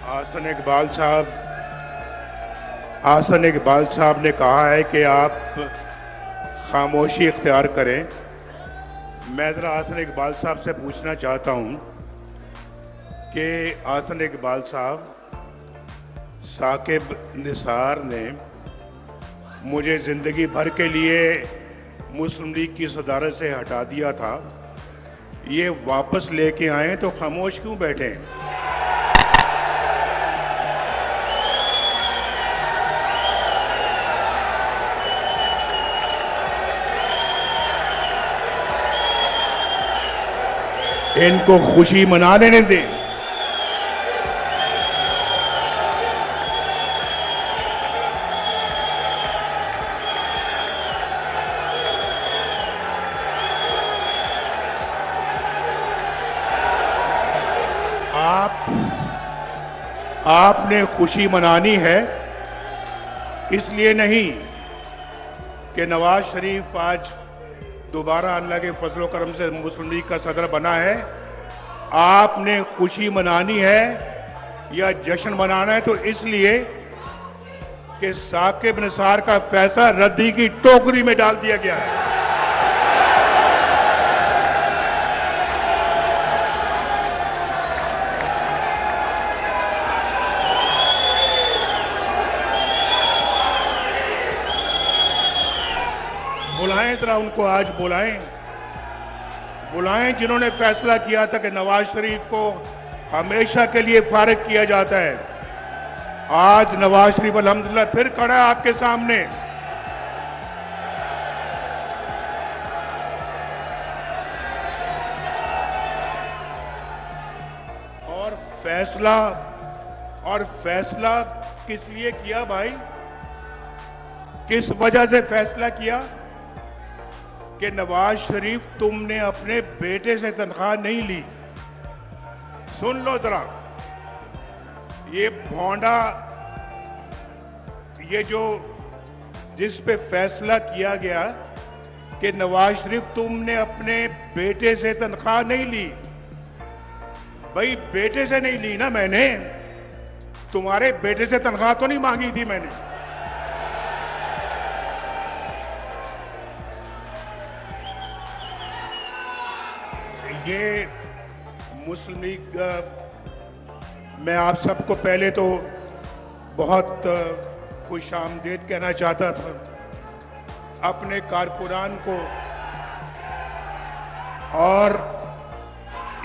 आसन इकबाल साहब ने कहा है कि आप खामोशी इख्तियार करें। मैं ज़रा आसन इकबाल साहब से पूछना चाहता हूं कि आसन इकबाल साहब, साकिब निसार ने मुझे ज़िंदगी भर के लिए मुस्लिम लीग की सदारत से हटा दिया था, ये वापस लेके आए तो खामोश क्यों बैठे हैं? इनको खुशी मना लेने दें। आपने खुशी मनानी है, इसलिए नहीं कि नवाज शरीफ आज दोबारा अल्लाह के फजलो करम से मुस्लिम लीग का सदर बना है। आपने खुशी मनानी है या जश्न मनाना है तो इसलिए कि साकिब निसार का फैसला रद्दी की टोकरी में डाल दिया गया है। बुलाएं जरा उनको, आज बुलाएं जिन्होंने फैसला किया था कि नवाज शरीफ को हमेशा के लिए फारिग किया जाता है। आज नवाज शरीफ अल्हम्दुलिल्लाह फिर खड़ा है आपके सामने। और फैसला किस लिए किया भाई? किस वजह से फैसला किया कि नवाज शरीफ, तुमने अपने बेटे से तनख्वाह नहीं ली। सुन लो जरा, ये भौंडा, ये जो जिस पे फैसला किया गया कि नवाज शरीफ तुमने अपने बेटे से तनख्वाह नहीं ली। भाई बेटे से नहीं ली ना मैंने, तुम्हारे बेटे से तनख्वाह तो नहीं मांगी थी मैंने। ये मुस्लिम लीग, मैं आप सबको पहले तो बहुत खुशामदीद कहना चाहता था, अपने कारकुनान को, और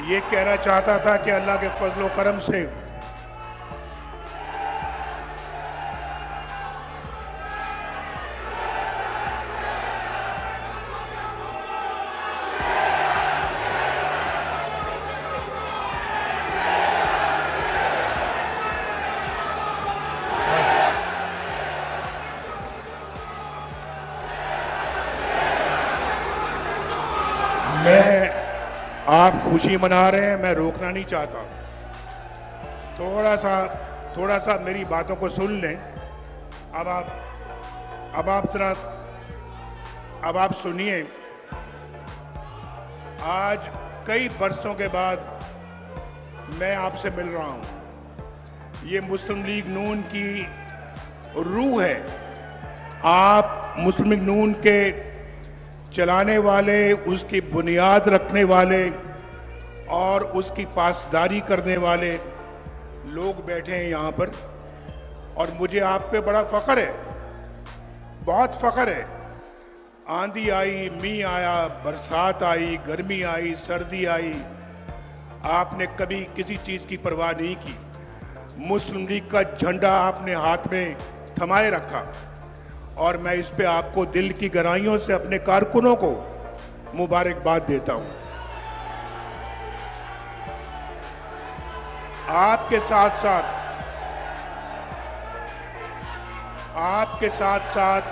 ये कहना चाहता था कि अल्लाह के फजलो करम से आप खुशी मना रहे हैं, मैं रोकना नहीं चाहता। थोड़ा सा मेरी बातों को सुन लें। अब आप सुनिए। आज कई बरसों के बाद मैं आपसे मिल रहा हूं। ये मुस्लिम लीग नून की रूह है। आप मुस्लिम लीग नून के चलाने वाले, उसकी बुनियाद रखने वाले और उसकी पासदारी करने वाले लोग बैठे हैं यहाँ पर, और मुझे आप पे बड़ा फख्र है, बहुत फख्र है। आंधी आई, मींह आया, बरसात आई, गर्मी आई, सर्दी आई, आपने कभी किसी चीज़ की परवाह नहीं की। मुस्लिम लीग का झंडा आपने हाथ में थमाए रखा, और मैं इस पे आपको दिल की गहराइयों से अपने कारकुनों को मुबारकबाद देता हूं। आपके साथ साथ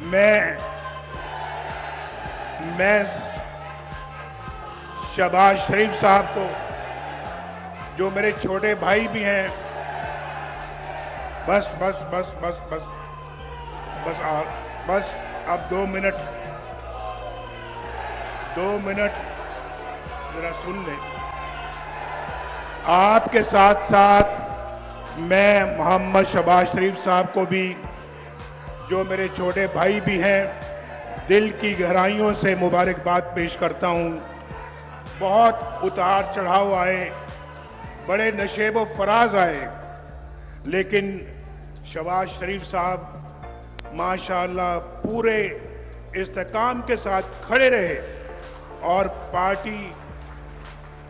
मैं शहबाज शरीफ साहब को, जो मेरे छोटे भाई भी हैं, बस अब 2 मिनट जरा सुन लें। आपके साथ साथ मैं मोहम्मद शहबाज शरीफ साहब को भी, जो मेरे छोटे भाई भी हैं, दिल की गहराइयों से मुबारकबाद पेश करता हूं। बहुत उतार चढ़ाव आए, बड़े नशेब व फराज आए, लेकिन शहबाज शरीफ साहब माशाअल्लाह पूरे इस्तेकाम के साथ खड़े रहे और पार्टी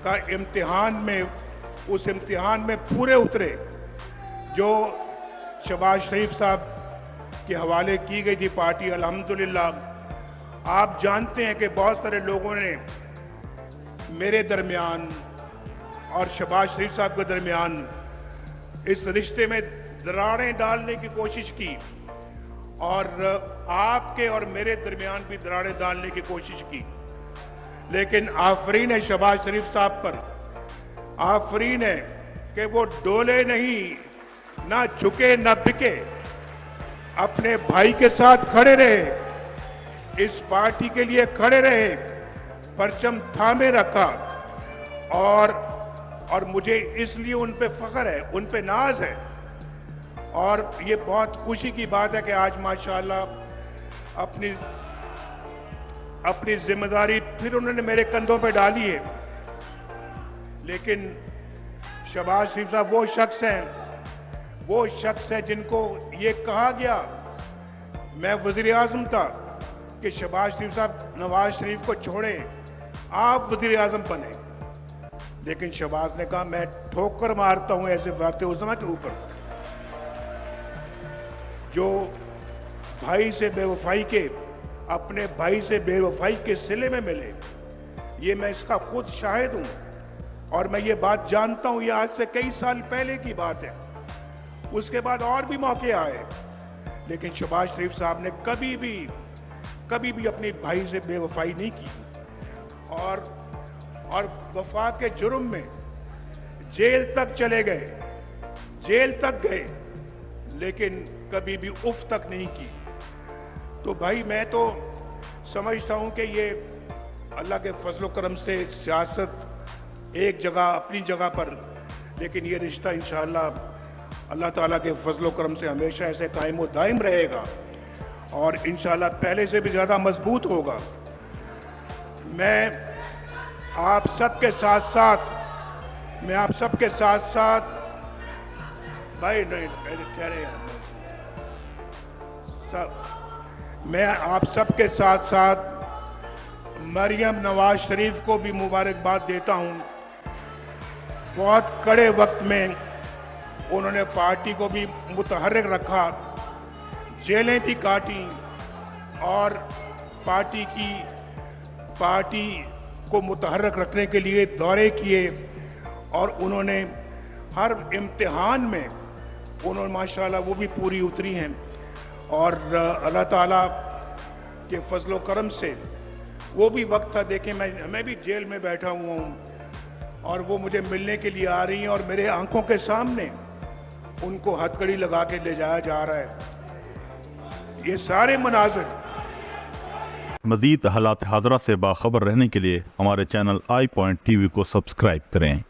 का इम्तिहान में, उस इम्तिहान में पूरे उतरे जो शहबाज शरीफ साहब के हवाले की गई थी पार्टी। अल्हम्दुलिल्लाह आप जानते हैं कि बहुत सारे लोगों ने मेरे दरमियान और शहबाज शरीफ साहब के दरमियान इस रिश्ते में दरारें डालने की कोशिश की और आपके और मेरे दरमियान भी दरारें डालने की कोशिश की, लेकिन आफरीन है शहबाज शरीफ साहब पर, आफरीन है कि वो डोले नहीं, ना झुके ना बिके, अपने भाई के साथ खड़े रहे, इस पार्टी के लिए खड़े रहे, परचम थामे रखा और मुझे इसलिए उन पे फख्र है, उन पे नाज है और ये बहुत खुशी की बात है कि आज माशाअल्लाह अपनी जिम्मेदारी फिर उन्होंने मेरे कंधों पे डाली है। लेकिन शहबाज शरीफ साहब वो शख्स है जिनको ये कहा गया, मैं वज़ीर आज़म था, कि शहबाज शरीफ साहब नवाज शरीफ को छोड़े, आप वज़ीर आज़म बने, लेकिन शहबाज ने कहा मैं ठोकर मारता हूं ऐसे वाक़े उस्मा के ऊपर जो भाई से बेवफाई के, अपने भाई से बेवफाई के सिले में मिले। ये मैं इसका खुद शाहिद हूं और मैं ये बात जानता हूं, ये आज से कई साल पहले की बात है। उसके बाद और भी मौके आए, लेकिन शहबाज शरीफ साहब ने कभी भी अपने भाई से बेवफाई नहीं की और वफा के जुर्म में जेल तक चले गए, जेल तक गए, लेकिन कभी भी उफ तक नहीं की। तो भाई मैं तो समझता हूं कि ये अल्लाह के फजल करम से सियासत एक जगह अपनी जगह पर, लेकिन ये रिश्ता इंशाअल्लाह अल्लाह ताला के फजल करम से हमेशा ऐसे कायम व दायम रहेगा और इंशाअल्लाह पहले से भी ज़्यादा मजबूत होगा। मैं आप सबके साथ भाई नहीं कह रहे हैं सब, मैं आप सबके साथ मरियम नवाज शरीफ को भी मुबारकबाद देता हूं। बहुत कड़े वक्त में उन्होंने पार्टी को भी मुतहर्रिक रखा, जेलें भी काटी और पार्टी को मुतहर्रिक रखने के लिए दौरे किए और उन्होंने हर इम्तिहान में उन्होंने माशाल्लाह वो भी पूरी उतरी हैं और अल्लाह ताला के फजलो करम से वो भी वक्त था, देखें मैं भी जेल में बैठा हुआ हूँ और वो मुझे मिलने के लिए आ रही हैं और मेरे आंखों के सामने उनको हथकड़ी लगा के ले जाया जा रहा है। ये सारे मनाज़िर। मज़ीद हालात हाज़रा से बाखबर रहने के लिए हमारे चैनल iPoint TV को सब्सक्राइब करें।